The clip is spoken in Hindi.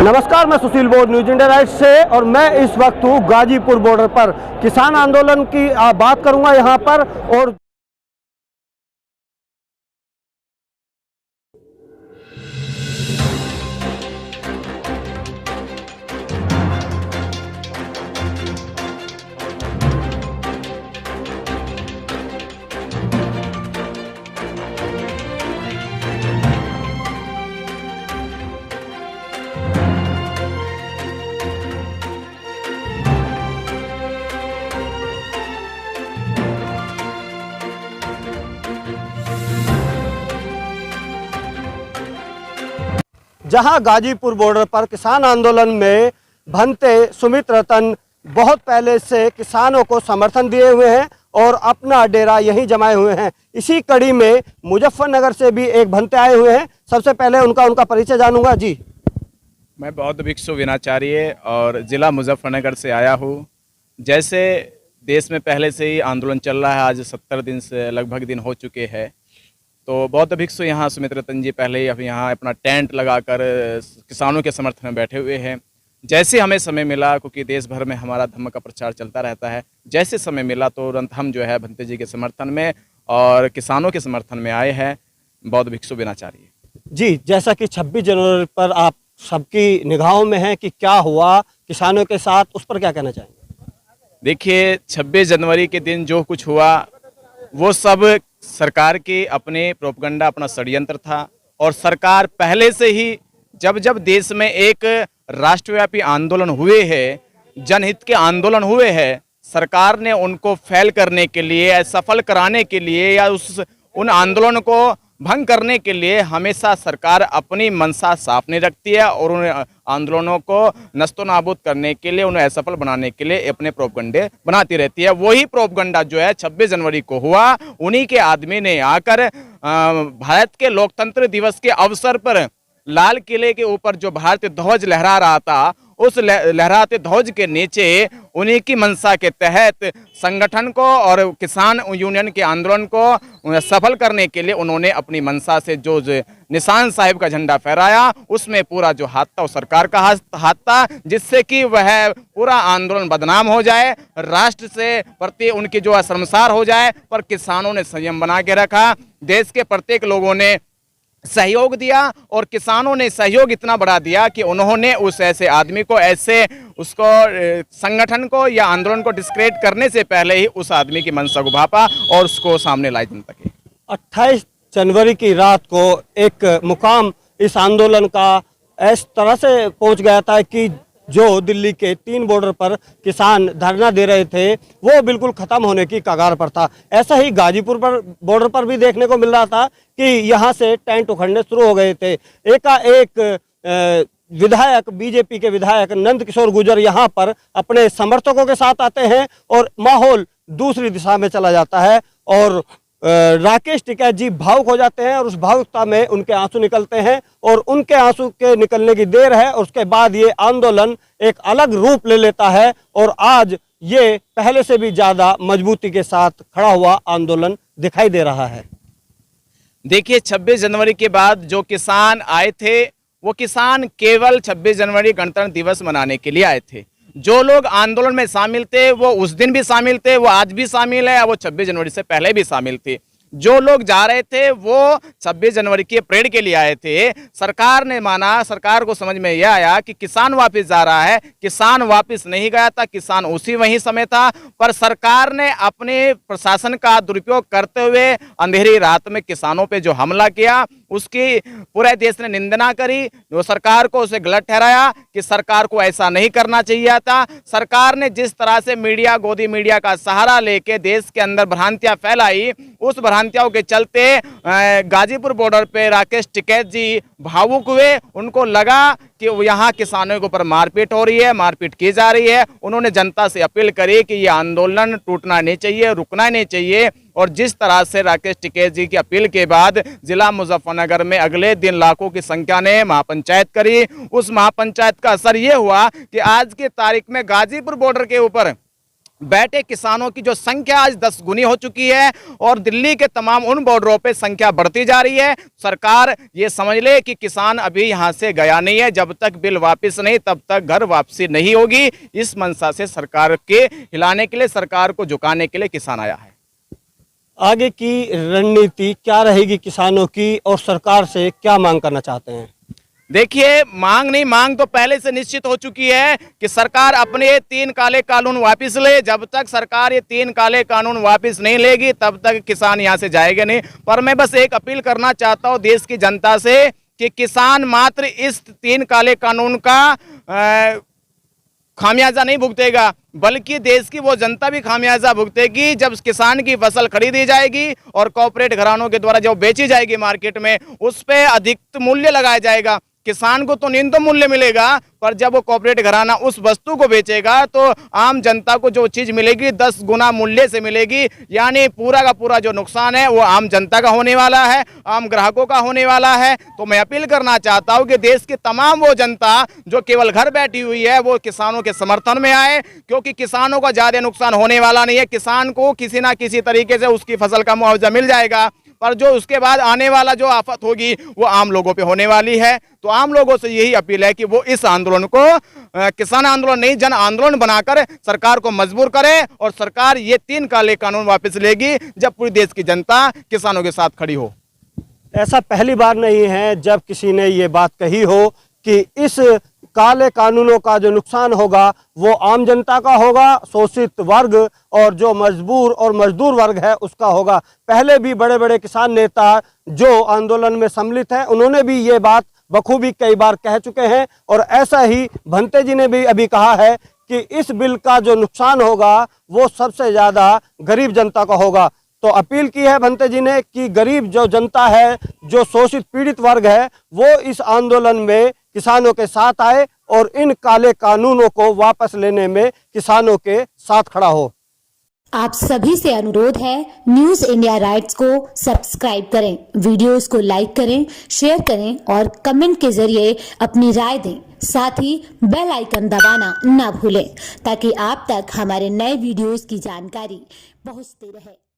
नमस्कार, मैं सुशील बोध न्यूज इंडिया राइट से और मैं इस वक्त हूँ गाजीपुर बॉर्डर पर। किसान आंदोलन की बात करूंगा यहाँ पर। और जहां गाजीपुर बॉर्डर पर किसान आंदोलन में भंते सुमित रतन बहुत पहले से किसानों को समर्थन दिए हुए हैं और अपना डेरा यहीं जमाए हुए हैं। इसी कड़ी में मुजफ्फरनगर से भी एक भंते आए हुए हैं। सबसे पहले उनका परिचय जानूंगा। जी, मैं बौद्ध भिक्षु विनाचार्य और ज़िला मुजफ्फरनगर से आया हूँ। जैसे देश में पहले से ही आंदोलन चल रहा है, आज 70 दिन से लगभग दिन हो चुके हैं, तो बौद्ध भिक्षु यहाँ सुमित रतन जी पहले ही अब यहाँ अपना टेंट लगाकर किसानों के समर्थन में बैठे हुए हैं। जैसे हमें समय मिला, क्योंकि देश भर में हमारा धम्म का प्रचार चलता रहता है, जैसे समय मिला तो तुरंत हम जो है भंते जी के समर्थन में और किसानों के समर्थन में आए हैं। बौद्ध भिक्षु विनाचार्य जी, जैसा कि 26 जनवरी पर आप सबकी निगाहों में है कि क्या हुआ किसानों के साथ, उस पर क्या कहना चाहेंगे? देखिए, 26 जनवरी के दिन जो कुछ हुआ वो सब सरकार के अपने प्रोपगंडा, अपना षड्यंत्र था। और सरकार पहले से ही जब जब देश में एक राष्ट्रव्यापी आंदोलन हुए हैं, जनहित के आंदोलन हुए हैं, सरकार ने उनको फेल करने के लिए या सफल कराने के लिए या उन आंदोलन को भंग करने के लिए हमेशा सरकार अपनी मंशा साफ नहीं रखती है और उन आंदोलनों को नस्तो नाबूद करने के लिए, उन्हें असफल बनाने के लिए अपने प्रोपगंडे बनाती रहती है। वही प्रोपगंडा जो है 26 जनवरी को हुआ, उन्हीं के आदमी ने आकर भारत के लोकतंत्र दिवस के अवसर पर लाल किले के ऊपर जो भारतीय ध्वज लहरा रहा था, उस लहराते ध्वज के नीचे उन्हीं की मंशा के तहत संगठन को और किसान यूनियन के आंदोलन को सफल करने के लिए उन्होंने अपनी मंशा से जो निशान साहिब का झंडा फहराया, उसमें पूरा जो हाथ था वो सरकार का हाथ था, जिससे कि वह पूरा आंदोलन बदनाम हो जाए, राष्ट्र से प्रति उनकी जो शर्मसार हो जाए। पर किसानों ने संयम बना के रखा, देश के प्रत्येक लोगों ने सहयोग दिया और किसानों ने सहयोग इतना बढ़ा दिया कि उन्होंने उस ऐसे आदमी को, ऐसे उसको संगठन को या आंदोलन को डिस्क्रेडिट करने से पहले ही उस आदमी की मंशा को भापा और उसको सामने लाई जनता के। 28 जनवरी की रात को एक मुकाम इस आंदोलन का इस तरह से पहुंच गया था कि जो दिल्ली के 3 बॉर्डर पर किसान धरना दे रहे थे वो बिल्कुल खत्म होने की कगार पर था। ऐसा ही गाजीपुर पर बॉर्डर पर भी देखने को मिल रहा था कि यहाँ से टेंट उखड़ने शुरू हो गए थे। एकाएक विधायक, बीजेपी के विधायक नंद किशोर गुर्जर यहाँ पर अपने समर्थकों के साथ आते हैं और माहौल दूसरी दिशा में चला जाता है और राकेश टिकैत जी भावुक हो जाते हैं और उस भावुकता में उनके आंसू निकलते हैं और उनके आंसू के निकलने की देर है और उसके बाद ये आंदोलन एक अलग रूप ले लेता है और आज ये पहले से भी ज्यादा मजबूती के साथ खड़ा हुआ आंदोलन दिखाई दे रहा है। देखिए, 26 जनवरी के बाद जो किसान आए थे वो किसान केवल 26 जनवरी गणतंत्र दिवस मनाने के लिए आए थे। जो लोग आंदोलन में शामिल थे वो उस दिन भी शामिल थे, वो आज भी शामिल है, वो 26 जनवरी से पहले भी शामिल थे। जो लोग जा रहे थे वो 26 जनवरी के परेड के लिए आए थे। सरकार ने माना, सरकार को समझ में यह आया कि किसान वापस जा रहा है। किसान वापस नहीं गया था, किसान उसी वहीं समय था, पर सरकार ने अपने प्रशासन का दुरुपयोग करते हुए अंधेरी रात में किसानों पे जो हमला किया उसकी पूरे देश ने निंदा करी। जो सरकार को उसे गलत ठहराया कि सरकार को ऐसा नहीं करना चाहिए था। सरकार ने जिस तरह से मीडिया, गोदी मीडिया का सहारा लेके देश के अंदर भ्रांतियां फैलाई, उस भ्रांतियों के चलते गाजीपुर बॉर्डर पे राकेश टिकैत जी भावुक हुए। उनको लगा कि यहाँ किसानों के ऊपर मारपीट हो रही है, मारपीट की जा रही है। उन्होंने जनता से अपील करी कि ये आंदोलन टूटना नहीं चाहिए, रुकना नहीं चाहिए। और जिस तरह से राकेश टिकैत जी की अपील के बाद जिला मुजफ्फरनगर में अगले दिन लाखों की संख्या ने महापंचायत करी। उस महापंचायत का असर ये हुआ कि आज की तारीख में गाजीपुर बॉर्डर के ऊपर बैठे किसानों की जो संख्या आज 10 गुनी हो चुकी है और दिल्ली के तमाम उन बॉर्डरों पे संख्या बढ़ती जा रही है। सरकार ये समझ ले कि किसान अभी यहाँ से गया नहीं है, जब तक बिल वापस नहीं तब तक घर वापसी नहीं होगी। इस मंशा से सरकार के हिलाने के लिए, सरकार को झुकाने के लिए किसान आया है। आगे की रणनीति क्या रहेगी किसानों की, और सरकार से क्या मांग करना चाहते हैं? देखिए, मांग तो पहले से निश्चित हो चुकी है कि सरकार अपने 3 काले कानून वापस ले। जब तक सरकार ये 3 काले कानून वापस नहीं लेगी तब तक किसान यहाँ से जाएगा नहीं। पर मैं बस एक अपील करना चाहता हूँ देश की जनता से कि किसान मात्र इस 3 काले कानून का खामियाजा नहीं भुगतेगा, बल्कि देश की वो जनता भी खामियाजा भुगतेगी जब किसान की फसल खरीदी जाएगी और कॉर्पोरेट घरानों के द्वारा जो बेची जाएगी मार्केट में, उस पे अधिक मूल्य लगाया जाएगा। किसान को तो न्यूनतम मूल्य मिलेगा, पर जब वो कॉर्पोरेट घराना उस वस्तु को बेचेगा तो आम जनता को जो चीज मिलेगी 10 गुना मूल्य से मिलेगी। यानी पूरा का पूरा जो नुकसान है वो आम जनता का होने वाला है, आम ग्राहकों का होने वाला है। तो मैं अपील करना चाहता हूं कि देश की तमाम वो जनता जो केवल घर बैठी हुई है वो किसानों के समर्थन में आए, क्योंकि किसानों का ज्यादा नुकसान होने वाला नहीं है। किसान को किसी ना किसी तरीके से उसकी फसल का मुआवजा मिल जाएगा, पर जो उसके बाद आने वाला जो आफत होगी वो आम लोगों पे होने वाली है। तो आम लोगों से यही अपील है कि वो इस आंदोलन को किसान आंदोलन नहीं, जन आंदोलन बनाकर सरकार को मजबूर करे, और सरकार ये 3 काले कानून वापस लेगी जब पूरी देश की जनता किसानों के साथ खड़ी हो। ऐसा पहली बार नहीं है जब किसी ने ये बात कही हो कि इस काले कानूनों का जो नुकसान होगा वो आम जनता का होगा, शोषित वर्ग और जो मजबूर और मजदूर वर्ग है उसका होगा। पहले भी बड़े बड़े किसान नेता जो आंदोलन में सम्मिलित हैं उन्होंने भी ये बात बखूबी कई बार कह चुके हैं, और ऐसा ही भंते जी ने भी अभी कहा है कि इस बिल का जो नुकसान होगा वो सबसे ज़्यादा गरीब जनता का होगा। तो अपील की है भंते जी ने कि गरीब जो जनता है, जो शोषित पीड़ित वर्ग है, वो इस आंदोलन में किसानों के साथ आए और इन काले कानूनों को वापस लेने में किसानों के साथ खड़ा हो। आप सभी से अनुरोध है, न्यूज इंडिया राइट्स को सब्सक्राइब करें, वीडियोस को लाइक करें, शेयर करें और कमेंट के जरिए अपनी राय दें। साथ ही बेल आइकन दबाना ना भूलें ताकि आप तक हमारे नए वीडियोस की जानकारी पहुंचती रहे।